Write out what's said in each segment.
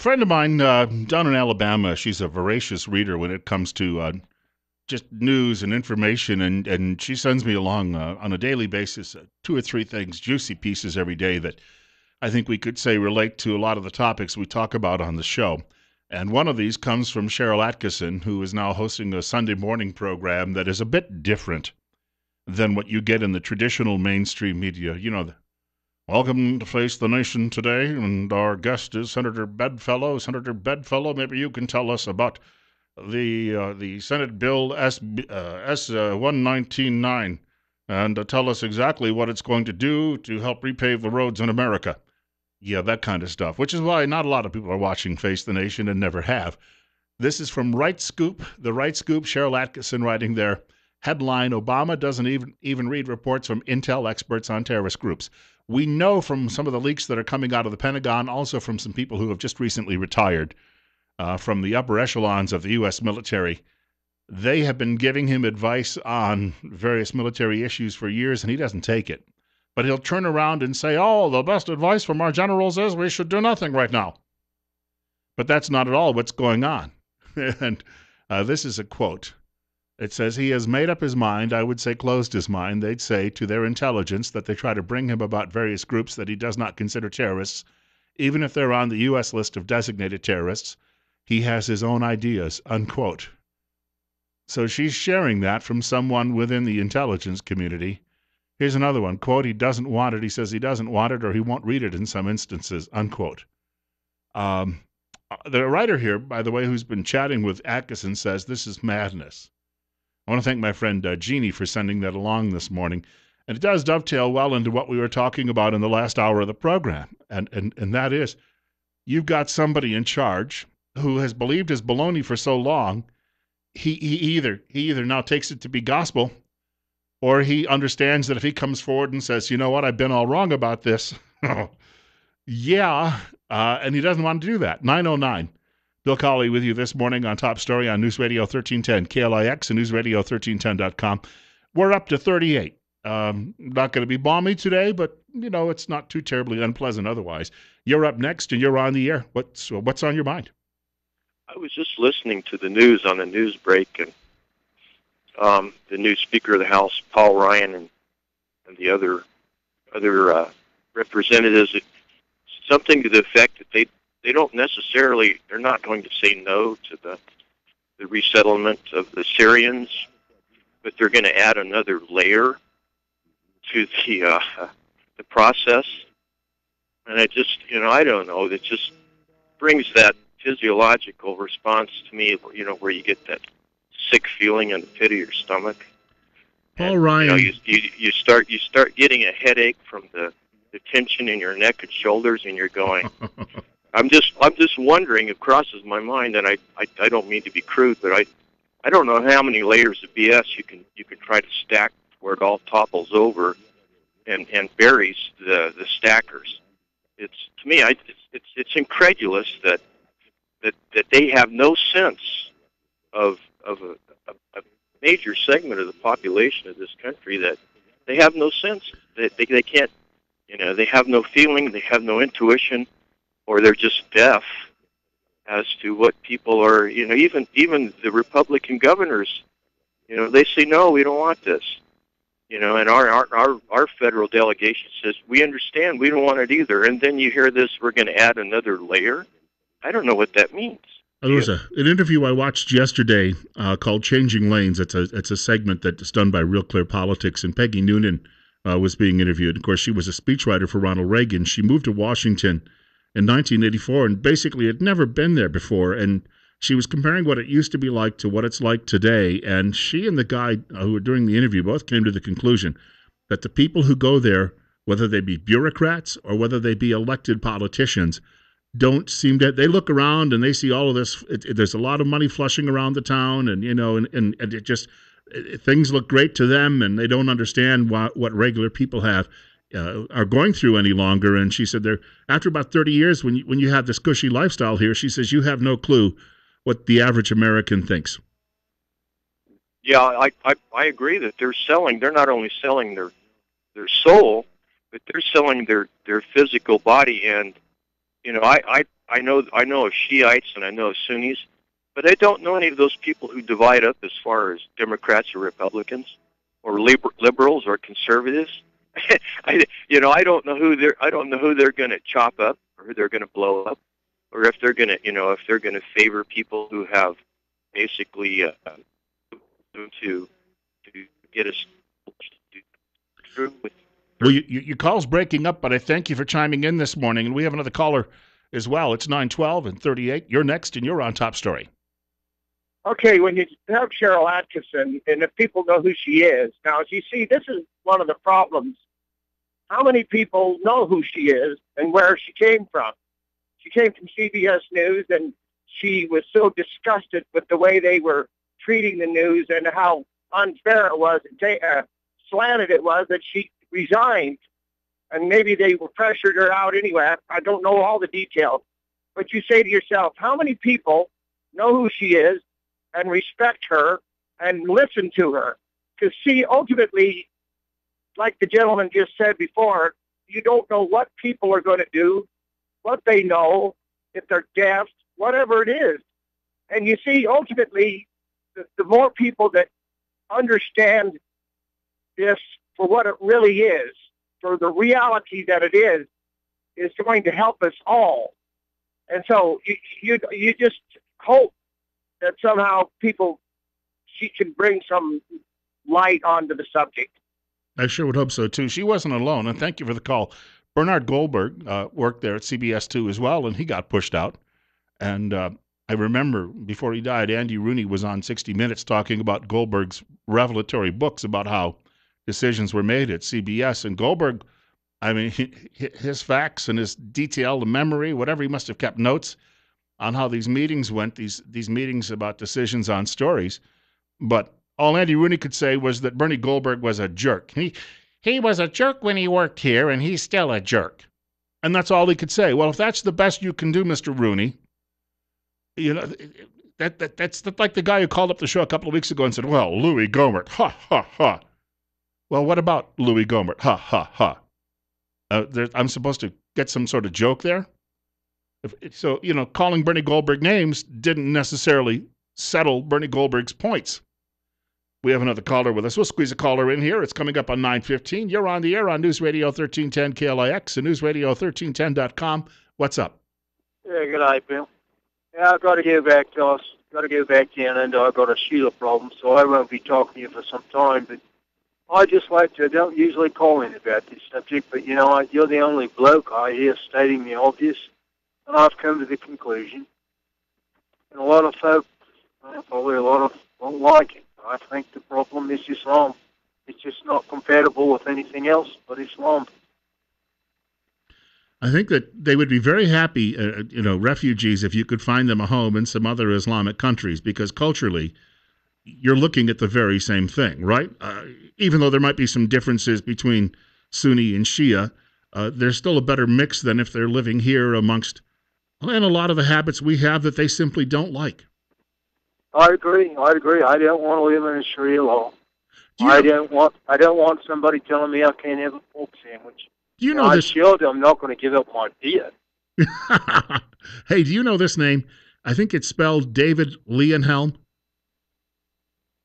friend of mine down in Alabama, she's a voracious reader when it comes to just news and information, and she sends me along on a daily basis two or three things, juicy pieces every day that I think we could say relate to a lot of the topics we talk about on the show. And one of these comes from Sharyl Attkisson, who is now hosting a Sunday morning program that is a bit different than what you get in the traditional mainstream media. Welcome to Face the Nation today, and our guest is Senator Bedfellow. Senator Bedfellow, maybe you can tell us about the Senate Bill S 1199 and tell us exactly what it's going to do to help repave the roads in America. Yeah, that kind of stuff, which is why not a lot of people are watching Face the Nation and never have. This is from Right Scoop, the Right Scoop, Sharyl Attkisson writing there. Headline, Obama doesn't even read reports from intel experts on terrorist groups. We know from some of the leaks that are coming out of the Pentagon, also from some people who have just recently retired from the upper echelons of the U.S. military, they have been giving him advice on various military issues for years, and he doesn't take it. But he'll turn around and say, oh, the best advice from our generals is we should do nothing right now. But that's not at all what's going on. And this is a quote. It says, he has made up his mind, I would say closed his mind, they'd say, to their intelligence that they try to bring him about various groups that he does not consider terrorists, even if they're on the U.S. list of designated terrorists. He has his own ideas, unquote. So she's sharing that from someone within the intelligence community. Here's another one, quote, he doesn't want it. He says he doesn't want it or he won't read it in some instances, unquote. The writer here, by the way, who's been chatting with Attkisson says this is madness. I want to thank my friend Jeannie for sending that along this morning. And it does dovetail well into what we were talking about in the last hour of the program. And that is, you've got somebody in charge who has believed his baloney for so long, he either now takes it to be gospel, or he understands that if he comes forward and says, you know what, I've been all wrong about this, yeah, and he doesn't want to do that. 909. Bill Colley with you this morning on Top Story on News Radio 1310, KLIX and newsradio1310.com. We're up to 38. Not going to be balmy today, but, it's not too terribly unpleasant otherwise. You're up next, and you're on the air. What's on your mind? I was just listening to the news on the news break, and the new Speaker of the House, Paul Ryan, and the other representatives, something to the effect that they're not going to say no to the resettlement of the Syrians, but they're going to add another layer to the process. And I just, I don't know, it just brings that physiological response to me, where you get that sick feeling in the pit of your stomach. Paul Ryan, you start getting a headache from the tension in your neck and shoulders, and you're going. I'm just wondering. It crosses my mind, and I don't mean to be crude, but I don't know how many layers of BS you can try to stack where it all topples over and buries the stackers. It's, to me, it's incredulous that they have no sense of a major segment of the population of this country, that they have no sense, that they can't, they have no feeling, they have no intuition, or they're just deaf as to what people are, even the Republican governors, they say, no, we don't want this. And our federal delegation says, we understand, we don't want it either. And then you hear this, we're going to add another layer. I don't know what that means. There was an interview I watched yesterday called Changing Lanes. It's a segment that's done by Real Clear Politics, and Peggy Noonan was being interviewed. Of course, she was a speechwriter for Ronald Reagan. She moved to Washington in 1984 and basically had never been there before. And she was comparing what it used to be like to what it's like today. And she and the guy who were doing the interview both came to the conclusion that the people who go there, whether they be bureaucrats or whether they be elected politicians, don't seem to. They look around and they see all of this. There's a lot of money flushing around the town, and and it just things look great to them, and they don't understand what regular people are going through any longer. And she said, there after about 30 years, when you have this cushy lifestyle here, she says you have no clue what the average American thinks. Yeah, I agree that they're selling. They're not only selling their soul, but they're selling their physical body. And I know of Shiites and I know of Sunnis, but I don't know any of those people who divide up as far as Democrats or Republicans, or liberals or conservatives. I don't know who they're going to chop up or who they're going to blow up, or if they're going to, if they're going to favor people who have basically to get us through with. Well, your call's breaking up, but I thank you for chiming in this morning, and we have another caller as well. It's 912 and 38. You're next, and you're on Top Story. Okay, when you have Sharyl Attkisson, and if people know who she is, now, as you see, this is one of the problems. How many people know who she is and where she came from? She came from CBS News, and she was so disgusted with the way they were treating the news and how unfair it was, slanted it was, that she resigned. And maybe they pressured her out anyway. I don't know all the details. But you say to yourself, how many people know who she is and respect her and listen to her? Because, see, ultimately, like the gentleman just said before, you don't know what people are going to do, what they know, if they're deaf, whatever it is. And you see, ultimately, the more people that understand this for what it really is, for the reality that it is going to help us all. And so you just hope that somehow she can bring some light onto the subject. I sure would hope so, too. She wasn't alone, and thank you for the call. Bernard Goldberg worked there at CBS 2 as well, and he got pushed out. And I remember before he died, Andy Rooney was on 60 Minutes talking about Goldberg's revelatory books about how decisions were made at CBS. And Goldberg, I mean, his facts and his detailed memory, whatever, he must have kept notes on how these meetings went, these meetings about decisions on stories. But all Andy Rooney could say was that Bernie Goldberg was a jerk. He was a jerk when he worked here, and he's still a jerk. And that's all he could say. Well, if that's the best you can do, Mr. Rooney, that's like the guy who called up the show a couple of weeks ago and said, well, Louis Gohmert, ha, ha, ha. Well, what about Louis Gohmert, ha, ha, ha? I'm supposed to get some sort of joke there? So, calling Bernie Goldberg names didn't necessarily settle Bernie Goldberg's points. We have another caller with us. We'll squeeze a caller in here. It's coming up on 9:15. You're on the air on News Radio 1310 KLIX and newsradio1310.com. What's up? Yeah, good night, Bill. Yeah, I've got to go back to us. Got to go back in, and I've got a Sheila problem, so I won't be talking to you for some time. But I just like to, I don't usually call in about this subject, but you're the only bloke I hear stating the obvious, and I've come to the conclusion. And a lot of folk, probably a lot of won't like it. I think the problem is Islam. It's just not compatible with anything else but Islam. I think that they would be very happy, refugees, if you could find them a home in some other Islamic countries, because culturally, you're looking at the very same thing, right? Even though there might be some differences between Sunni and Shia, there's still a better mix than if they're living here amongst, and a lot of the habits we have that they simply don't like. I agree. I don't want to live in a Sharia law. I don't want somebody telling me I can't have a pork sandwich. Do you know this? I'm not going to give up my beer. Hey, do you know this name? I think it's spelled David Leonhelm.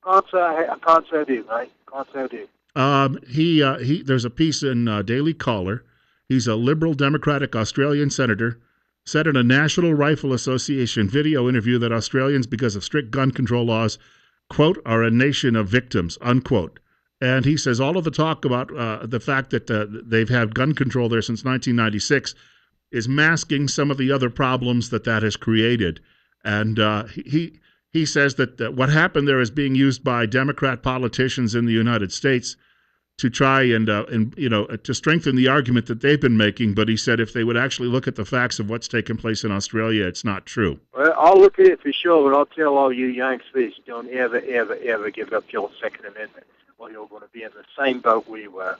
I can't say do, mate. Can't say do. There's a piece in Daily Caller. He's a Liberal Democratic Australian senator. Said in a National Rifle Association video interview that Australians, because of strict gun control laws, quote, are a nation of victims, unquote. And he says all of the talk about the fact that they've had gun control there since 1996 is masking some of the other problems that has created. And he says that what happened there is being used by Democrat politicians in the United States to try and to strengthen the argument that they've been making. But he said if they would actually look at the facts of what's taken place in Australia, it's not true. Well, I'll look at it for sure, but I'll tell all you Yanks this: don't ever, ever, ever give up your Second Amendment, or you're going to be in the same boat we were.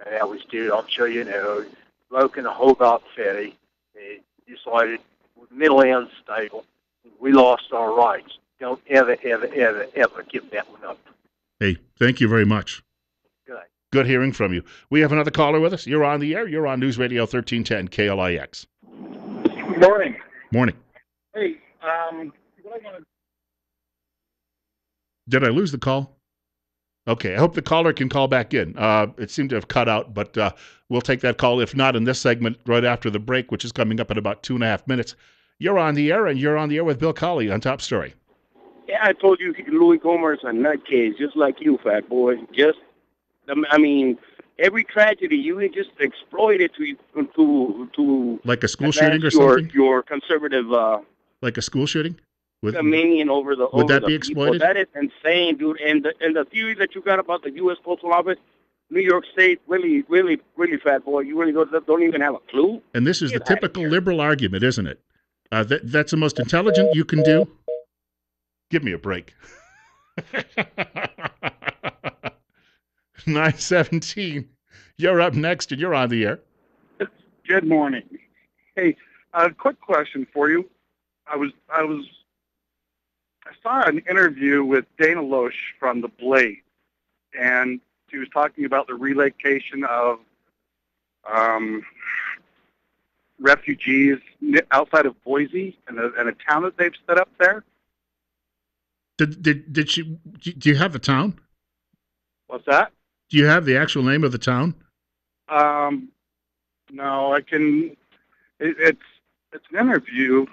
And that was due, I'm sure you know, bloke in a Hobart ferry. They decided we're mentally unstable. We lost our rights. Don't ever, ever, ever, ever give that one up. Hey, thank you very much. Good hearing from you. We have another caller with us. You're on the air. You're on News Radio 1310 KLIX. Good morning. Morning. Hey, what I want to Did I lose the call? Okay, I hope the caller can call back in. It seemed to have cut out, but we'll take that call. If not, in this segment, right after the break, which is coming up in about 2.5 minutes. You're on the air, and you're on the air with Bill Colley on Top Story. Yeah, I told you Louis Gohmert's a nutcase, just like you, fat boy. I mean, every tragedy you just exploit it to Like a school advance shooting or something? your conservative Like a school shooting? dominion over the Would that the be people. exploited? That is insane, dude. And the theory that you got about the U.S. Postal Office, New York State, really, really, really, fat boy. You really don't even have a clue. And this is the Get outta typical here. liberal argument, isn't it? That's the most intelligent you can do. Give me a break. 9:17. You're up next, and you're on the air. Good morning. Hey, a quick question for you. I saw an interview with Dana Loesch from The Blade, and she was talking about the relocation of refugees outside of Boise and a town that they've set up there. Did she? Do you have the town? What's that? Do you have the actual name of the town? No, I can. It's an interview,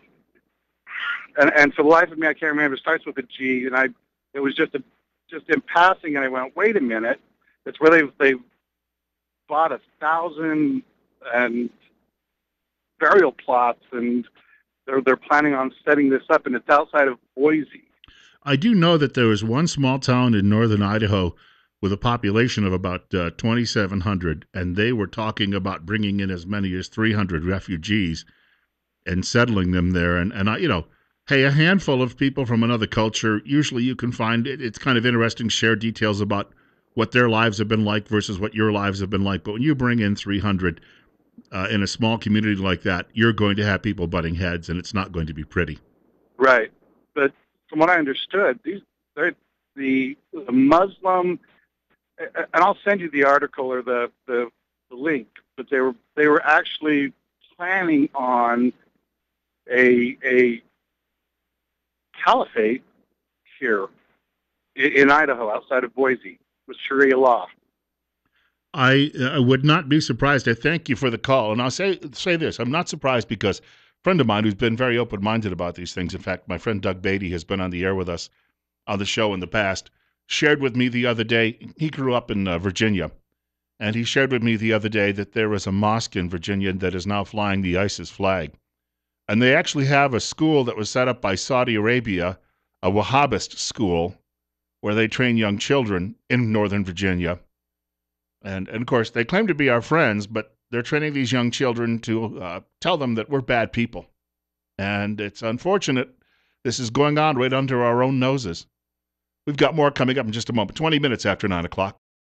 and for the life of me, I can't remember. It starts with a G, and it was just in passing, and I went, wait a minute. It's where they've bought 1,000 and burial plots, and they're planning on setting this up, and it's outside of Boise. I do know that there was one small town in northern Idaho with a population of about 2,700, and they were talking about bringing in as many as 300 refugees and settling them there. And hey, a handful of people from another culture, usually you can find it. It's kind of interesting, share details about what their lives have been like versus what your lives have been like. But when you bring in 300 in a small community like that, you're going to have people butting heads, and it's not going to be pretty. Right. But from what I understood, they're the Muslim, and I'll send you the article or the link, but they were actually planning on a caliphate here in Idaho, outside of Boise, with Sharia law. I would not be surprised. I thank you for the call. And I'll say this. I'm not surprised because a friend of mine who's been very open-minded about these things, in fact, my friend Doug Beatty has been on the air with us on the show in the past, shared with me the other day, he grew up in Virginia, and he shared with me the other day that there is a mosque in Virginia that is now flying the ISIS flag. And they actually have a school that was set up by Saudi Arabia, a Wahhabist school, where they train young children in Northern Virginia. And of course, they claim to be our friends, but they're training these young children to tell them that we're bad people. And it's unfortunate this is going on right under our own noses. We've got more coming up in just a moment, 20 minutes after 9 o'clock.